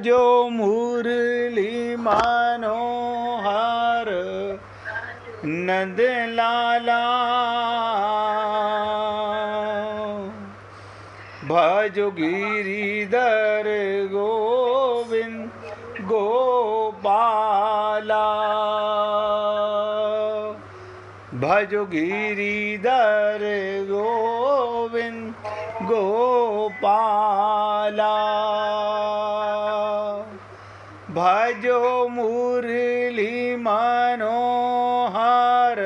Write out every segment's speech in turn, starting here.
जो मुरली मनोहर नंद लाला भजो गिरिधर गोविंद गोपाला भजो गिरिधर गोविंद गोपाला भजो मुरली मनोहर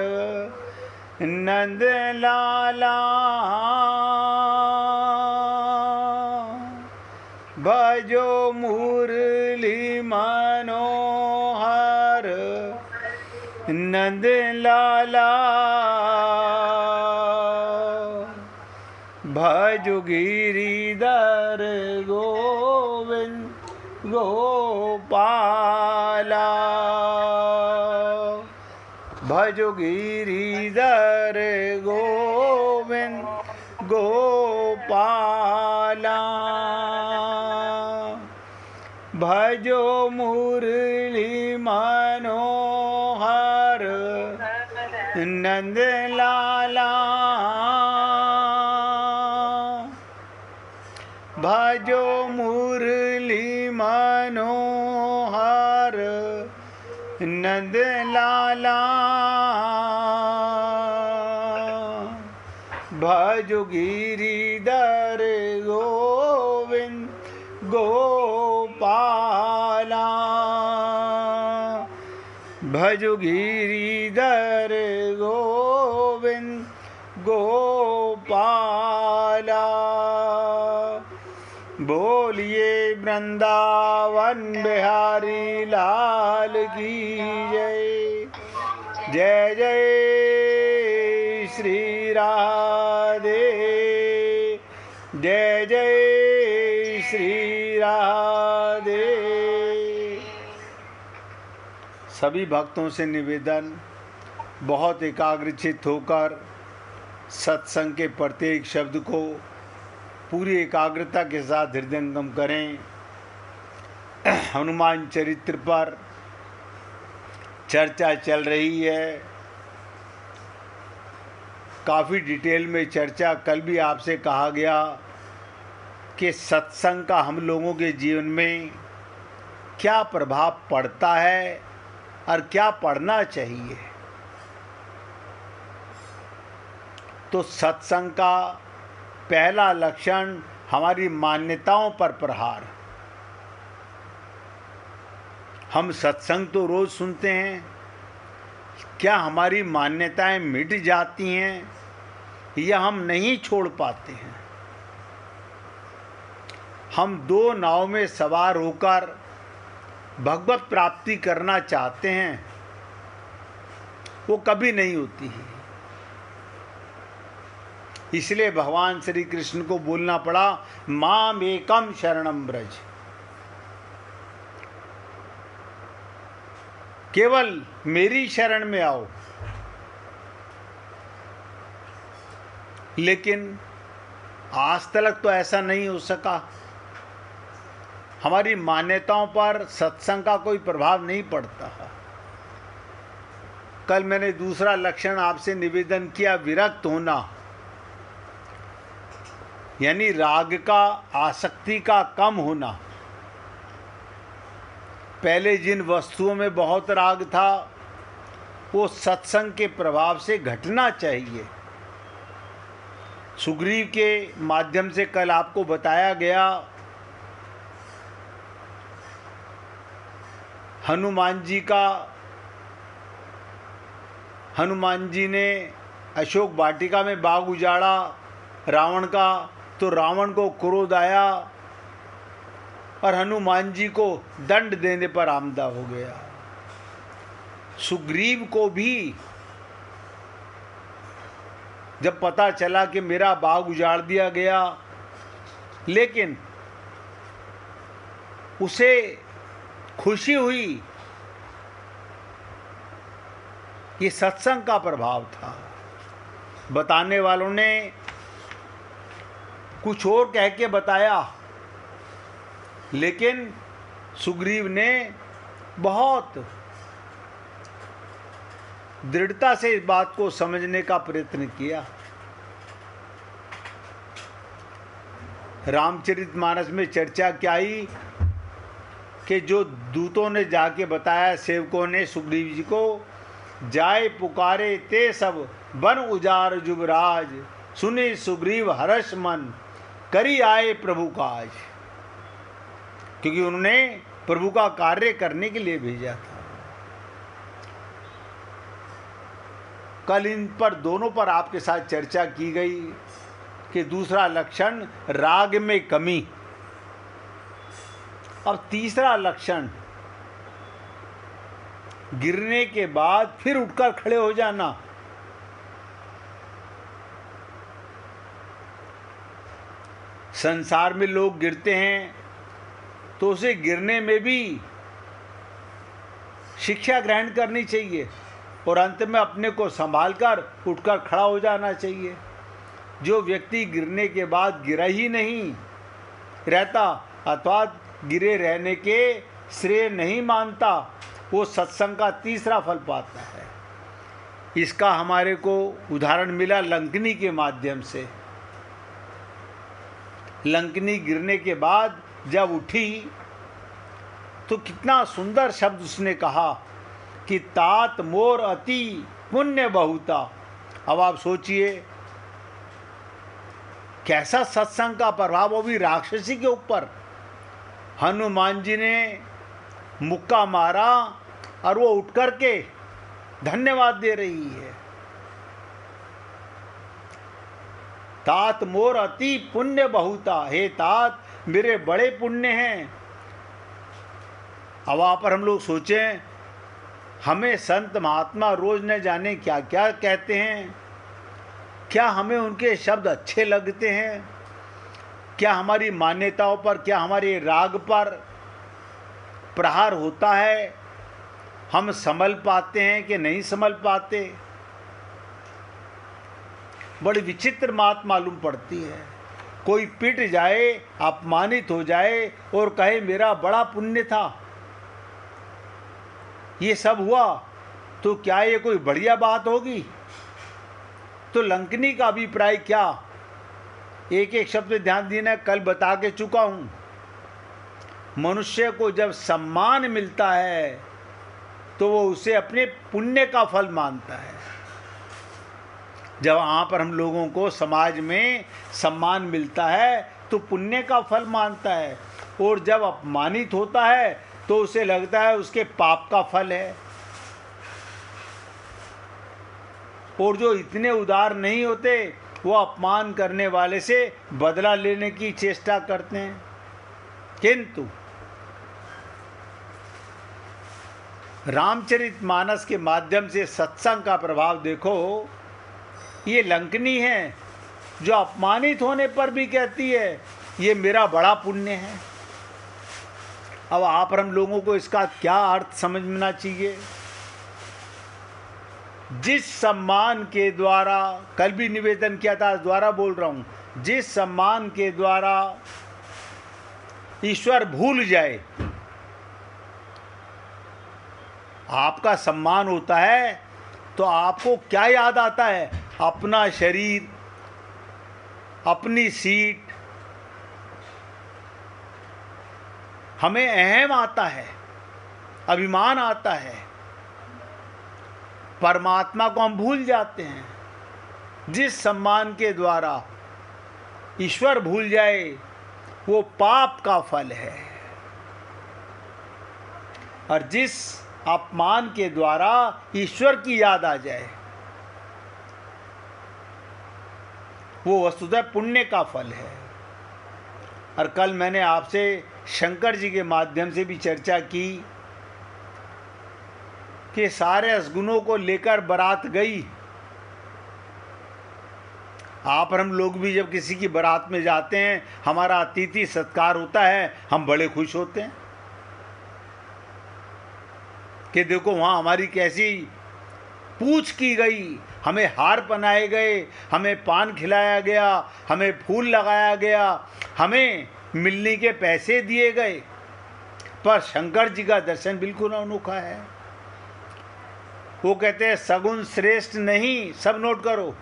नंद लाला भजो मुरली मनोहर नंद लाला भजो गिरिधर गोविंद गोपाला भजो गिरिधर गोविंद गोपाला भजो मुरली मनोहर नंद लाला भजो मुरली मनोहर नंद लाला भजो गिरिधर गोविंद गोपाला भजो गिरिधर गोविंद गोपाला बोलिए वृंदावन बिहारी लाल की जय। जय जय श्री राधे, जय जय श्री राधे। सभी भक्तों से निवेदन, बहुत एकाग्रचित्त होकर सत्संग के प्रत्येक शब्द को पूरी एकाग्रता के साथ हृदयंगम करें। हनुमान चरित्र पर चर्चा चल रही है, काफ़ी डिटेल में चर्चा। कल भी आपसे कहा गया कि सत्संग का हम लोगों के जीवन में क्या प्रभाव पड़ता है और क्या पड़ना चाहिए। तो सत्संग का पहला लक्षण हमारी मान्यताओं पर प्रहार। हम सत्संग तो रोज सुनते हैं, क्या हमारी मान्यताएं मिट जाती हैं या हम नहीं छोड़ पाते हैं। हम दो नाव में सवार होकर भगवत प्राप्ति करना चाहते हैं, वो कभी नहीं होती है। इसलिए भगवान श्री कृष्ण को बोलना पड़ा, माम एकम शरणम ब्रज। केवल मेरी शरण में आओ। लेकिन आज तक तो ऐसा नहीं हो सका। हमारी मान्यताओं पर सत्संग का कोई प्रभाव नहीं पड़ता। कल मैंने दूसरा लक्षण आपसे निवेदन किया, विरक्त होना, यानी राग का, आसक्ति का कम होना। पहले जिन वस्तुओं में बहुत राग था वो सत्संग के प्रभाव से घटना चाहिए। सुग्रीव के माध्यम से कल आपको बताया गया, हनुमान जी ने अशोक वाटिका में बाग उजाड़ा रावण का, तो रावण को क्रोध आया और हनुमान जी को दंड देने पर आमदा हो गया। सुग्रीव को भी जब पता चला कि मेरा बाग उजाड़ दिया गया, लेकिन उसे खुशी हुई। ये सत्संग का प्रभाव था। बताने वालों ने कुछ और कह के बताया, लेकिन सुग्रीव ने बहुत दृढ़ता से इस बात को समझने का प्रयत्न किया। रामचरितमानस में चर्चा क्या आई कि जो दूतों ने जाके बताया सेवकों ने सुग्रीव जी को, जाए पुकारे ते सब बन उजार जुगराज, सुने सुग्रीव हर्ष मन करी आए प्रभु काज। क्योंकि उन्होंने प्रभु का कार्य करने के लिए भेजा था। कल इन पर दोनों पर आपके साथ चर्चा की गई कि दूसरा लक्षण राग में कमी। अब तीसरा लक्षण गिरने के बाद फिर उठकर खड़े हो जाना। संसार में लोग गिरते हैं तो उसे गिरने में भी शिक्षा ग्रहण करनी चाहिए और अंत में अपने को संभालकर उठकर खड़ा हो जाना चाहिए। जो व्यक्ति गिरने के बाद गिरा ही नहीं रहता अथवा गिरे रहने के श्रेय नहीं मानता, वो सत्संग का तीसरा फल पाता है। इसका हमारे को उदाहरण मिला लंकनी के माध्यम से। लंकनी गिरने के बाद जब उठी तो कितना सुंदर शब्द उसने कहा कि तात मोर अति पुण्य बहुता। अब आप सोचिए कैसा सत्संग का प्रभाव, वो भी राक्षसी के ऊपर। हनुमान जी ने मुक्का मारा और वो उठ करके धन्यवाद दे रही है। तात मोर अति पुण्य बहुता, हे तात मेरे बड़े पुण्य हैं। अब वहाँ पर हम लोग सोचें, हमें संत महात्मा रोज न जाने क्या क्या कहते हैं, क्या हमें उनके शब्द अच्छे लगते हैं, क्या हमारी मान्यताओं पर, क्या हमारे राग पर प्रहार होता है, हम संभल पाते हैं कि नहीं संभल पाते। बड़ी विचित्र बात मालूम पड़ती है। कोई पिट जाए, अपमानित हो जाए और कहे मेरा बड़ा पुण्य था, ये सब हुआ, तो क्या ये कोई बढ़िया बात होगी? तो लंकनी का अभिप्राय क्या, एक एक शब्द ध्यान देना, कल बता के चुका हूं। मनुष्य को जब सम्मान मिलता है तो वो उसे अपने पुण्य का फल मानता है। जब वहाँ पर हम लोगों को समाज में सम्मान मिलता है तो पुण्य का फल मानता है, और जब अपमानित होता है तो उसे लगता है उसके पाप का फल है। और जो इतने उदार नहीं होते वो अपमान करने वाले से बदला लेने की चेष्टा करते हैं। किंतु रामचरितमानस के माध्यम से सत्संग का प्रभाव देखो। ये लंकनी है जो अपमानित होने पर भी कहती है ये मेरा बड़ा पुण्य है। अब आप और हम लोगों को इसका क्या अर्थ समझना चाहिए? जिस सम्मान के द्वारा, कल भी निवेदन किया था, द्वारा बोल रहा हूं, जिस सम्मान के द्वारा ईश्वर भूल जाए, आपका सम्मान होता है तो आपको क्या याद आता है? अपना शरीर, अपनी सीट, हमें अहम आता है, अभिमान आता है। परमात्मा को हम भूल जाते हैं। जिस सम्मान के द्वारा ईश्वर भूल जाए वो पाप का फल है, और जिस अपमान के द्वारा ईश्वर की याद आ जाए वो वस्तुतः पुण्य का फल है। और कल मैंने आपसे शंकर जी के माध्यम से भी चर्चा की कि सारे असगुणों को लेकर बारात गई। आप और हम लोग भी जब किसी की बारात में जाते हैं, हमारा अतिथि सत्कार होता है, हम बड़े खुश होते हैं कि देखो वहाँ हमारी कैसी पूछ की गई, हमें हार पहनाए गए, हमें पान खिलाया गया, हमें फूल लगाया गया, हमें मिलने के पैसे दिए गए। पर शंकर जी का दर्शन बिल्कुल अनोखा है। वो कहते हैं सगुन श्रेष्ठ नहीं, सब नोट करो।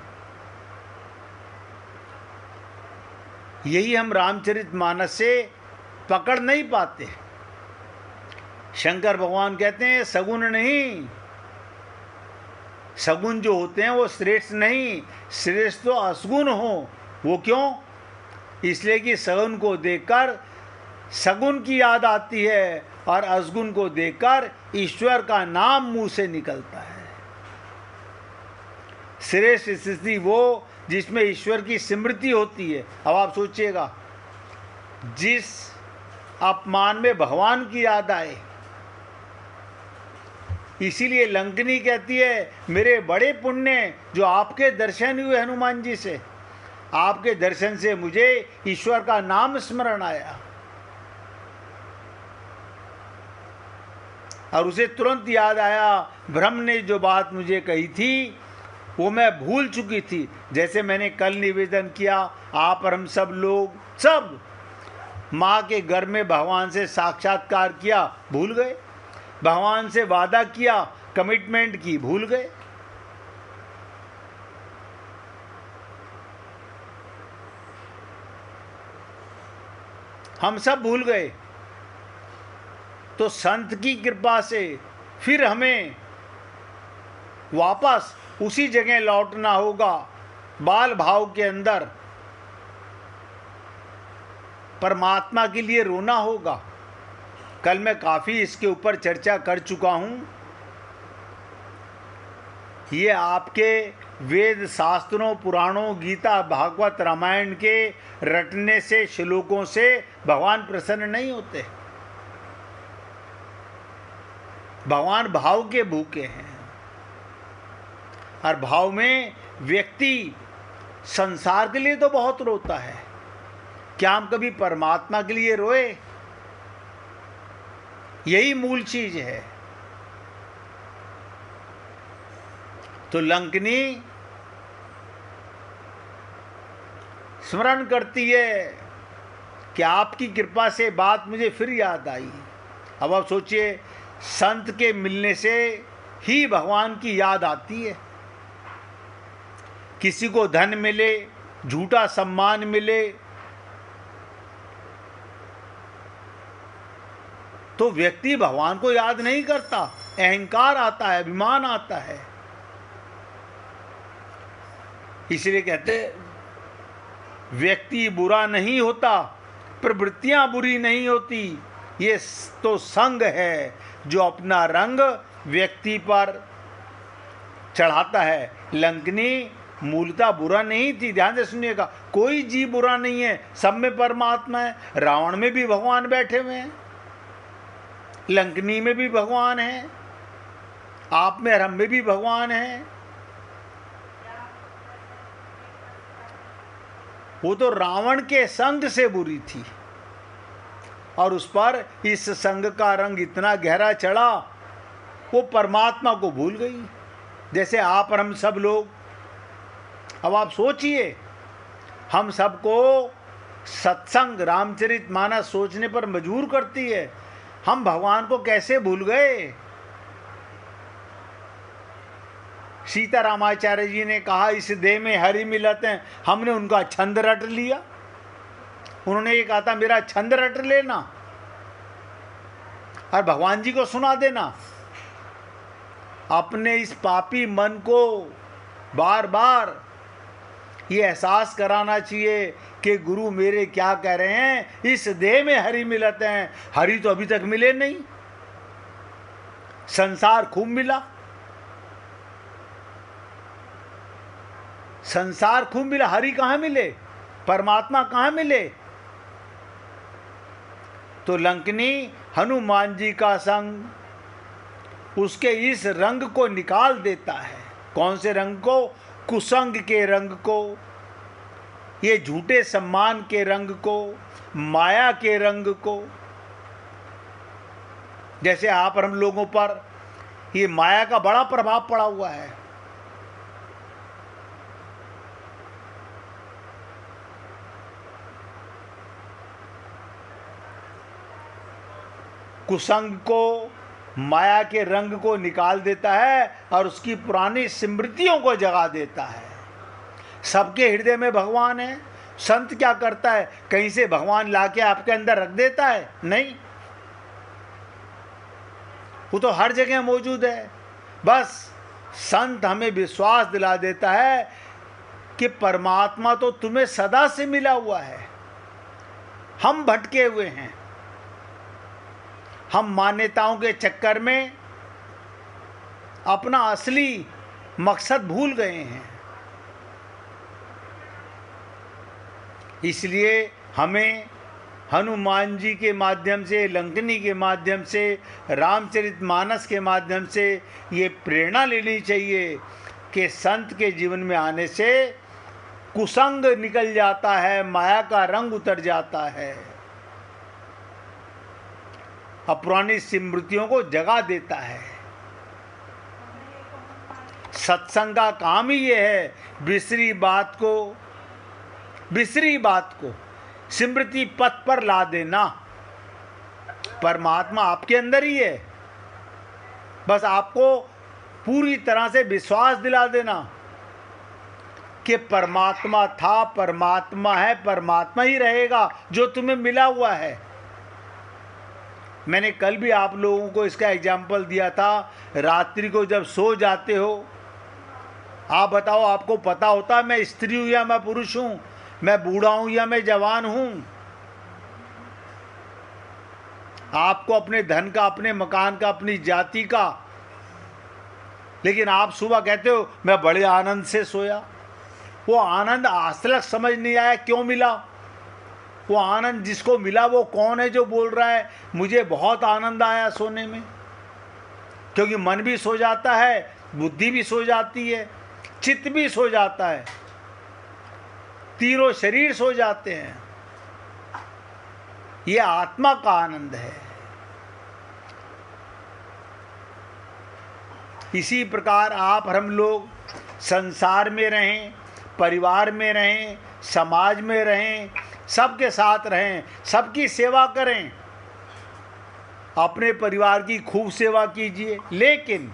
यही हम रामचरितमानस से पकड़ नहीं पाते। शंकर भगवान कहते हैं सगुन नहीं, सगुन जो होते हैं वो श्रेष्ठ नहीं, श्रेष्ठ तो असगुन हो। वो क्यों? इसलिए कि सगुन को देखकर सगुन की याद आती है और असगुन को देखकर ईश्वर का नाम मुंह से निकलता है। श्रेष्ठ स्थिति वो जिसमें ईश्वर की स्मृति होती है। अब आप सोचिएगा, जिस अपमान में भगवान की याद आए, इसीलिए लंकनी कहती है मेरे बड़े पुण्य जो आपके दर्शन हुए हनुमान जी से, आपके दर्शन से मुझे ईश्वर का नाम स्मरण आया। और उसे तुरंत याद आया ब्रह्म ने जो बात मुझे कही थी वो मैं भूल चुकी थी। जैसे मैंने कल निवेदन किया, आप और हम सब लोग सब माँ के घर में भगवान से साक्षात्कार किया, भूल गए। भगवान से वादा किया, कमिटमेंट की, भूल गए। हम सब भूल गए। तो संत की कृपा से फिर हमें वापस उसी जगह लौटना होगा, बाल भाव के अंदर परमात्मा के लिए रोना होगा। कल मैं काफ़ी इसके ऊपर चर्चा कर चुका हूँ। ये आपके वेद शास्त्रों, पुराणों, गीता, भागवत, रामायण के रटने से, श्लोकों से भगवान प्रसन्न नहीं होते। भगवान भाव के भूखे हैं। और भाव में व्यक्ति संसार के लिए तो बहुत रोता है, क्या हम कभी परमात्मा के लिए रोए? यही मूल चीज है। तो लंकनी स्मरण करती है कि आपकी कृपा से बात मुझे फिर याद आई। अब आप सोचिए, संत के मिलने से ही भगवान की याद आती है। किसी को धन मिले, झूठा सम्मान मिले, तो व्यक्ति भगवान को याद नहीं करता, अहंकार आता है, अभिमान आता है। इसलिए कहते व्यक्ति बुरा नहीं होता, प्रवृत्तियां बुरी नहीं होती, ये तो संग है जो अपना रंग व्यक्ति पर चढ़ाता है। लंकनी मूलतः बुरा नहीं थी, ध्यान से सुनिएगा। कोई जीव बुरा नहीं है, सब में परमात्मा है। रावण में भी भगवान बैठे हुए हैं, लंकनी में भी भगवान है, आप में और हम में भी भगवान है। वो तो रावण के संग से बुरी थी और उस पर इस संग का रंग इतना गहरा चढ़ा, वो परमात्मा को भूल गई। जैसे आप और हम सब लोग, अब आप सोचिए, हम सबको सत्संग, रामचरितमानस सोचने पर मजबूर करती है। हम भगवान को कैसे भूल गए? सीता रामाचार्य जी ने कहा इस देह में हरि मिलत हैं, हमने उनका छंद रट लिया। उन्होंने ये कहा था मेरा छंद रट लेना और भगवान जी को सुना देना। अपने इस पापी मन को बार बार ये एहसास कराना चाहिए कि गुरु मेरे क्या कह रहे हैं, इस देह में हरि मिलते हैं। हरि तो अभी तक मिले नहीं, संसार खूब मिला, संसार खूब मिला, हरि कहाँ मिले, परमात्मा कहाँ मिले? तो लंकनी हनुमान जी का संग उसके इस रंग को निकाल देता है। कौन से रंग को? कुसंग के रंग को, ये झूठे सम्मान के रंग को, माया के रंग को। जैसे आप और हम लोगों पर ये माया का बड़ा प्रभाव पड़ा हुआ है। कुसंग को, माया के रंग को निकाल देता है और उसकी पुरानी स्मृतियों को जगा देता है। सबके हृदय में भगवान है। संत क्या करता है? कहीं से भगवान लाके आपके अंदर रख देता है? नहीं, वो तो हर जगह मौजूद है। बस संत हमें विश्वास दिला देता है कि परमात्मा तो तुम्हें सदा से मिला हुआ है। हम भटके हुए हैं, हम मान्यताओं के चक्कर में अपना असली मकसद भूल गए हैं। इसलिए हमें हनुमान जी के माध्यम से, लंकनी के माध्यम से, रामचरितमानस के माध्यम से ये प्रेरणा लेनी चाहिए कि संत के जीवन में आने से कुसंग निकल जाता है, माया का रंग उतर जाता है, अब पुरानी स्मृतियों को जगा देता है। सत्संग का काम ही ये है, बिसरी बात को स्मृति पथ पर ला देना। परमात्मा आपके अंदर ही है, बस आपको पूरी तरह से विश्वास दिला देना कि परमात्मा था, परमात्मा है, परमात्मा ही रहेगा जो तुम्हें मिला हुआ है। मैंने कल भी आप लोगों को इसका एग्जाम्पल दिया था। रात्रि को जब सो जाते हो, आप बताओ, आपको पता होता है मैं स्त्री हूँ या मैं पुरुष हूँ, मैं बूढ़ा हूँ या मैं जवान हूँ? आपको अपने धन का, अपने मकान का, अपनी जाति का, लेकिन आप सुबह कहते हो मैं बड़े आनंद से सोया। वो आनंद आज तक समझ नहीं आया क्यों मिला। वो आनंद जिसको मिला वो कौन है जो बोल रहा है मुझे बहुत आनंद आया सोने में? क्योंकि मन भी सो जाता है, बुद्धि भी सो जाती है, चित्त भी सो जाता है, तीनों शरीर सो जाते हैं। ये आत्मा का आनंद है। इसी प्रकार आप और हम लोग संसार में रहें, परिवार में रहें, समाज में रहें, सबके साथ रहें, सबकी सेवा करें, अपने परिवार की खूब सेवा कीजिए, लेकिन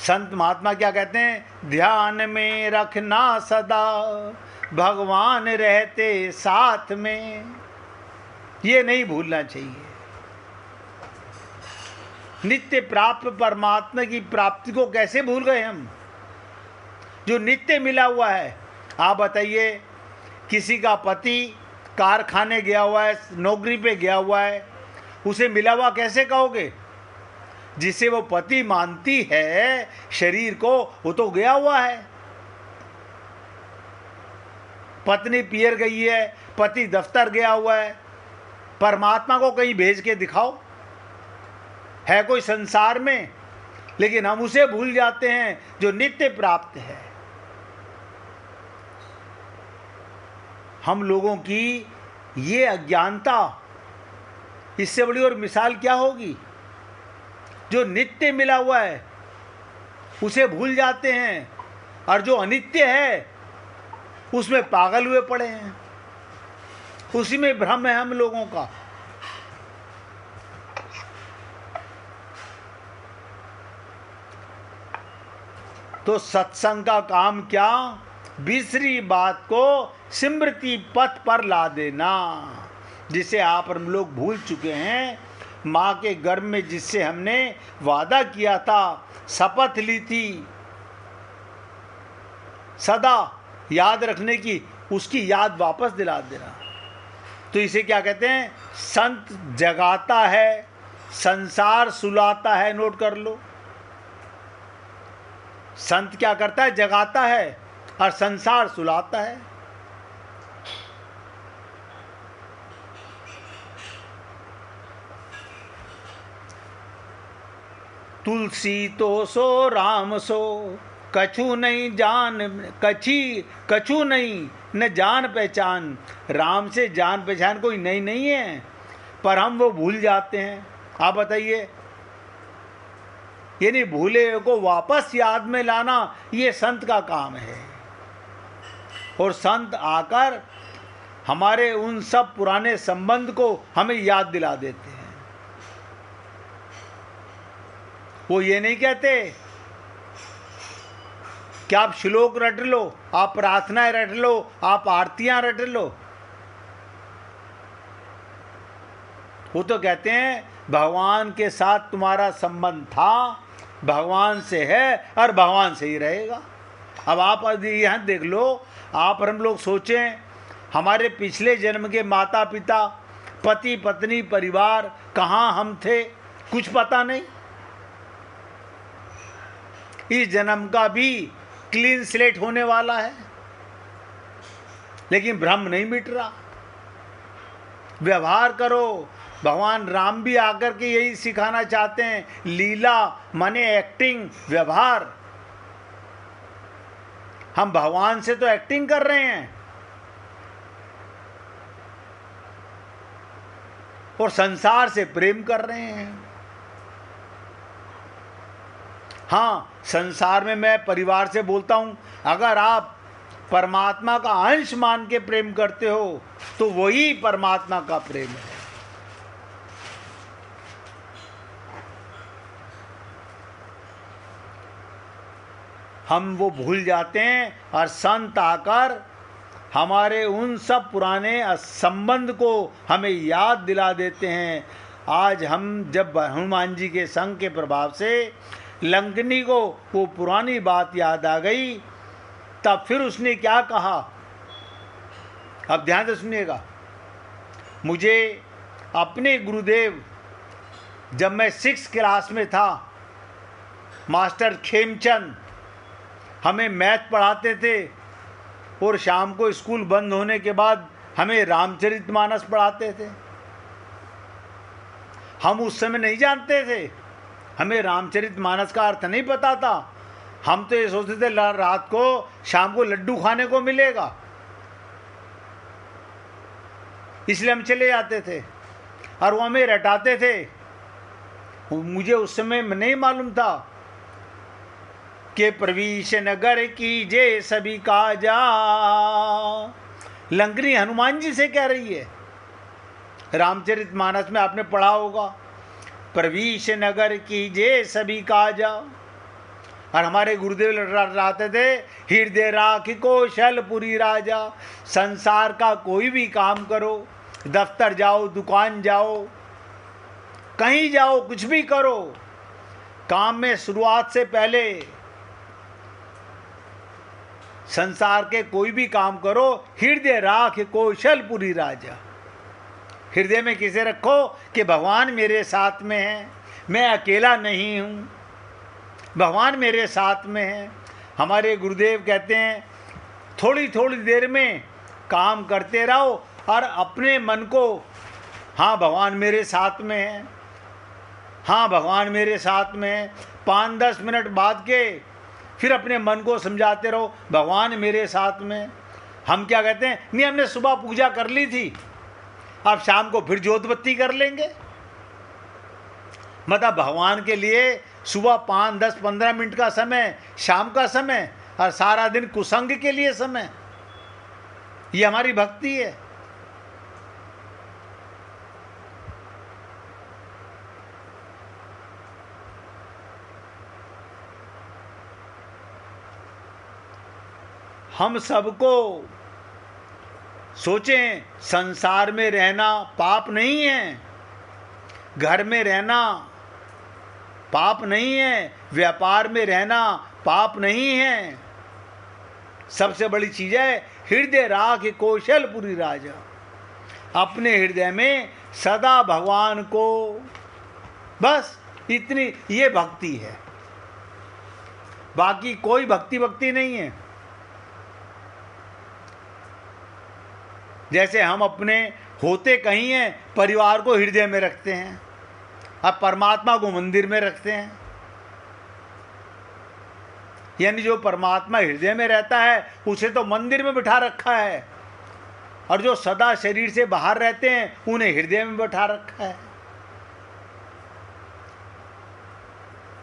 संत महात्मा क्या कहते हैं? ध्यान में रखना सदा भगवान रहते साथ में। ये नहीं भूलना चाहिए। नित्य प्राप्त परमात्मा की प्राप्ति को कैसे भूल गए हम, जो नित्य मिला हुआ है? आप बताइए, किसी का पति कारखाने गया हुआ है, नौकरी पे गया हुआ है, उसे मिला हुआ कैसे कहोगे? जिसे वो पति मानती है शरीर को, वो तो गया हुआ है। पत्नी पियर गई है, पति दफ्तर गया हुआ है, परमात्मा को कहीं भेज के दिखाओ। है कोई संसार में? लेकिन हम उसे भूल जाते हैं जो नित्य प्राप्त है। हम लोगों की ये अज्ञानता, इससे बड़ी और मिसाल क्या होगी? जो नित्य मिला हुआ है उसे भूल जाते हैं, और जो अनित्य है उसमें पागल हुए पड़े हैं। उसी में भ्रम है हम लोगों का। तो सत्संग का काम क्या? बिसरी बात को स्मृति पथ पर ला देना, जिसे आप हम लोग भूल चुके हैं। माँ के गर्भ में जिससे हमने वादा किया था, शपथ ली थी सदा याद रखने की, उसकी याद वापस दिला देना। तो इसे क्या कहते हैं? संत जगाता है, संसार सुलाता है। नोट कर लो, संत क्या करता है? जगाता है और संसार सुलाता है। तुलसी तो सो राम सो, कछु नहीं जान कछु नहीं न जान पहचान। राम से जान पहचान कोई नहीं है, पर हम वो भूल जाते हैं। आप बताइए, यानी भूले को वापस याद में लाना, ये संत का काम है। और संत आकर हमारे उन सब पुराने संबंध को हमें याद दिला देते हैं। वो ये नहीं कहते कि आप श्लोक रट लो, आप प्रार्थनाएं रट लो, आप आरतियां रट लो। वो तो कहते हैं भगवान के साथ तुम्हारा संबंध था, भगवान से है और भगवान से ही रहेगा। अब आप यहाँ देख लो, आप और हम लोग सोचें, हमारे पिछले जन्म के माता पिता, पति पत्नी, परिवार, कहाँ हम थे, कुछ पता नहीं। इस जन्म का भी क्लीन स्लेट होने वाला है, लेकिन भ्रम नहीं मिट रहा। व्यवहार करो। भगवान राम भी आकर के यही सिखाना चाहते हैं, लीला माने एक्टिंग, व्यवहार। हम भगवान से तो एक्टिंग कर रहे हैं और संसार से प्रेम कर रहे हैं। हाँ, संसार में मैं परिवार से बोलता हूं, अगर आप परमात्मा का अंश मान के प्रेम करते हो तो वही परमात्मा का प्रेम है। हम वो भूल जाते हैं और संत आकर हमारे उन सब पुराने संबंध को हमें याद दिला देते हैं। आज हम जब हनुमान जी के संग के प्रभाव से लंकनी को वो पुरानी बात याद आ गई, तब फिर उसने क्या कहा, अब ध्यान से सुनिएगा। मुझे अपने गुरुदेव, जब मैं 6th क्लास में था, मास्टर खेमचंद हमें मैथ पढ़ाते थे और शाम को स्कूल बंद होने के बाद हमें रामचरितमानस पढ़ाते थे। हम उस समय नहीं जानते थे, हमें रामचरितमानस का अर्थ नहीं पता था। हम तो ये सोचते थे रात को शाम को लड्डू खाने को मिलेगा, इसलिए हम चले जाते थे और वो हमें रटाते थे। मुझे उस समय नहीं मालूम था कि प्रवीश नगर कीजे सभी काजा। लंकनी हनुमान जी से कह रही है। रामचरितमानस में आपने पढ़ा होगा, प्रवीश नगर कीजे सभी काजा। और हमारे गुरुदेव लड़ाते थे, हृदय राखी कौशलपुरी राजा। संसार का कोई भी काम करो, दफ्तर जाओ, दुकान जाओ, कहीं जाओ, कुछ भी करो, काम में शुरुआत से पहले संसार के कोई भी काम करो, हृदय राख कौशलपुरी राजा। हृदय में किसे रखो कि भगवान मेरे साथ में है, मैं अकेला नहीं हूँ, भगवान मेरे साथ में है। हमारे गुरुदेव कहते हैं थोड़ी थोड़ी देर में काम करते रहो और अपने मन को, हाँ भगवान मेरे साथ में है, हाँ भगवान मेरे साथ में है। 5-10 मिनट बाद के फिर अपने मन को समझाते रहो भगवान मेरे साथ में। हम क्या कहते हैं, नहीं हमने सुबह पूजा कर ली थी, अब शाम को फिर जोत बत्ती कर लेंगे। मतलब भगवान के लिए सुबह 5, 10, 15 मिनट का समय, शाम का समय, और सारा दिन कुसंग के लिए समय। ये हमारी भक्ति है। हम सबको सोचें, संसार में रहना पाप नहीं है, घर में रहना पाप नहीं है, व्यापार में रहना पाप नहीं है। सबसे बड़ी चीज है हृदय राख कौशलपुरी राजा। अपने हृदय में सदा भगवान को, बस इतनी ये भक्ति है, बाकी कोई भक्ति नहीं है। जैसे हम अपने होते कहीं हैं, परिवार को हृदय में रखते हैं, अब परमात्मा को मंदिर में रखते हैं। यानी जो परमात्मा हृदय में रहता है उसे तो मंदिर में बिठा रखा है, और जो सदा शरीर से बाहर रहते हैं उन्हें हृदय में बिठा रखा है।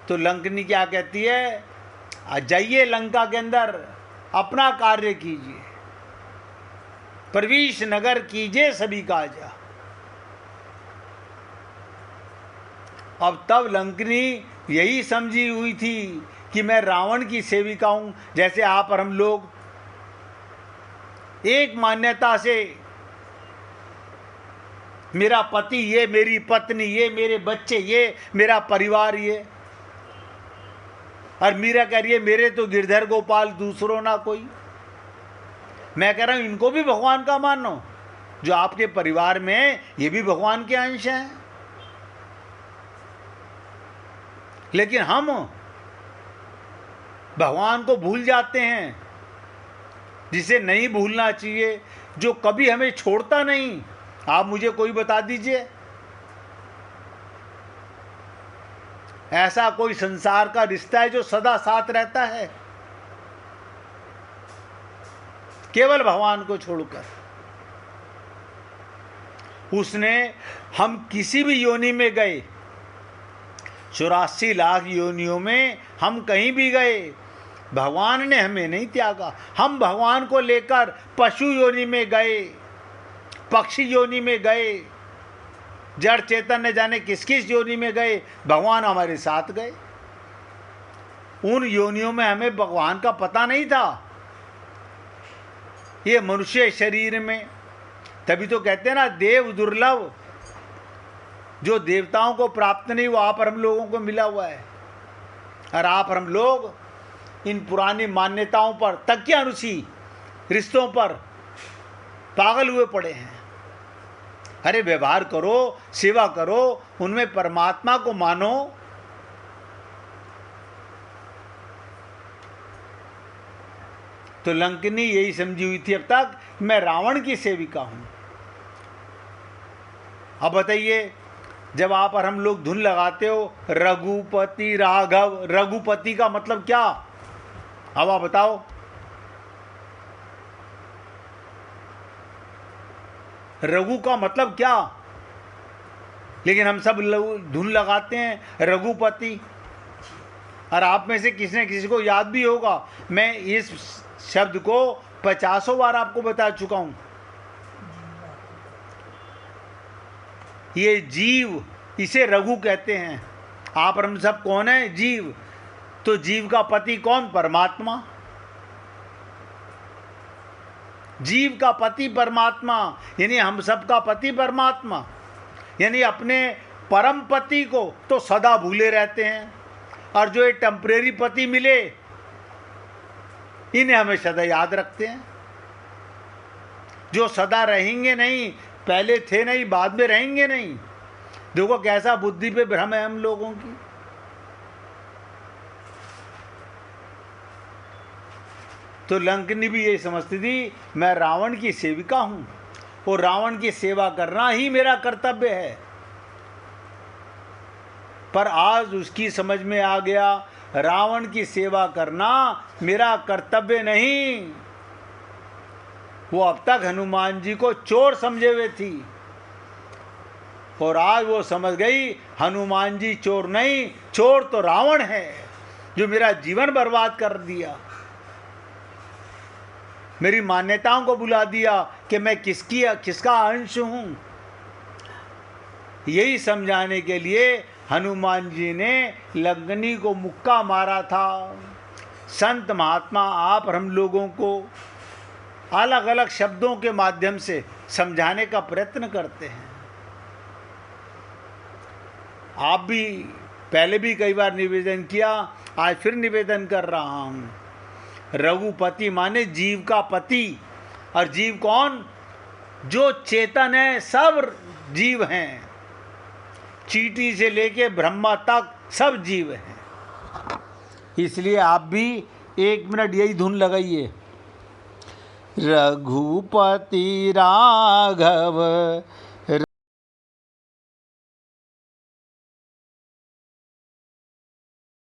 तो लंकनी क्या कहती है, जाइए लंका के अंदर, अपना कार्य कीजिए, प्रवीश नगर कीजे सभी काजा। अब तब लंकनी यही समझी हुई थी कि मैं रावण की सेविका हूं। जैसे आप और हम लोग एक मान्यता से, मेरा पति ये, मेरी पत्नी ये, मेरे बच्चे ये, मेरा परिवार ये, और मीरा कह रही है मेरे तो गिरधर गोपाल दूसरों ना कोई। मैं कह रहा हूं इनको भी भगवान का मानो, जो आपके परिवार में ये भी भगवान के अंश हैं। लेकिन हम भगवान को भूल जाते हैं, जिसे नहीं भूलना चाहिए, जो कभी हमें छोड़ता नहीं। आप मुझे कोई बता दीजिए ऐसा कोई संसार का रिश्ता है जो सदा साथ रहता है, केवल भगवान को छोड़कर। उसने, हम किसी भी योनि में गए, 84 लाख योनियों में हम कहीं भी गए, भगवान ने हमें नहीं त्यागा। हम भगवान को लेकर पशु योनि में गए, पक्षी योनि में गए, जड़ चेतन ने जाने किस किस योनि में गए, भगवान हमारे साथ गए। उन योनियों में हमें भगवान का पता नहीं था। ये मनुष्य शरीर में, तभी तो कहते हैं ना देव दुर्लभ, जो देवताओं को प्राप्त नहीं वो आप और हम लोगों को मिला हुआ है। और आप और हम लोग इन पुरानी मान्यताओं पर, तकियानुसी रिश्तों पर पागल हुए पड़े हैं। अरे व्यवहार करो, सेवा करो, उनमें परमात्मा को मानो। तो लंकनी यही समझी हुई थी अब तक, मैं रावण की सेविका हूं। अब बताइए, जब आप और हम लोग धुन लगाते हो रघुपति राघव, रघुपति का मतलब क्या? अब आप बताओ। रघु का मतलब क्या? लेकिन हम सब धुन लगाते हैं रघुपति। और आप में से किसी न किसी को याद भी होगा, मैं इस शब्द को 50 बार आपको बता चुका हूं। ये जीव, इसे रघु कहते हैं। आप और हम सब कौन है? जीव। तो जीव का पति कौन? परमात्मा। जीव का पति परमात्मा, यानी हम सब का पति परमात्मा। यानी अपने परम पति को तो सदा भूले रहते हैं, और जो ये टेम्परेरी पति मिले इन्हें हमें सदा याद रखते हैं। जो सदा रहेंगे नहीं, पहले थे नहीं, बाद में रहेंगे नहीं। देखो कैसा बुद्धि पे भ्रम है हम लोगों की। तो लंकनी भी यही समझती थी, मैं रावण की सेविका हूं, और रावण की सेवा करना ही मेरा कर्तव्य है। पर आज उसकी समझ में आ गया, रावण की सेवा करना मेरा कर्तव्य नहीं। वो अब तक हनुमान जी को चोर समझे हुए थी, और आज वो समझ गई हनुमान जी चोर नहीं, चोर तो रावण है, जो मेरा जीवन बर्बाद कर दिया, मेरी मान्यताओं को बुला दिया कि मैं किसका अंश हूं। यही समझाने के लिए हनुमान जी ने लंकनी को मुक्का मारा था। संत महात्मा आप और हम लोगों को अलग अलग शब्दों के माध्यम से समझाने का प्रयत्न करते हैं। आप भी पहले भी कई बार निवेदन किया, आज फिर निवेदन कर रहा हूं। रघुपति माने जीव का पति। और जीव कौन? जो चेतन है, सब जीव हैं। चींटी से लेके ब्रह्मा तक सब जीव हैं। इसलिए आप भी 1 मिनट यही धुन लगाइए, रघुपति राघव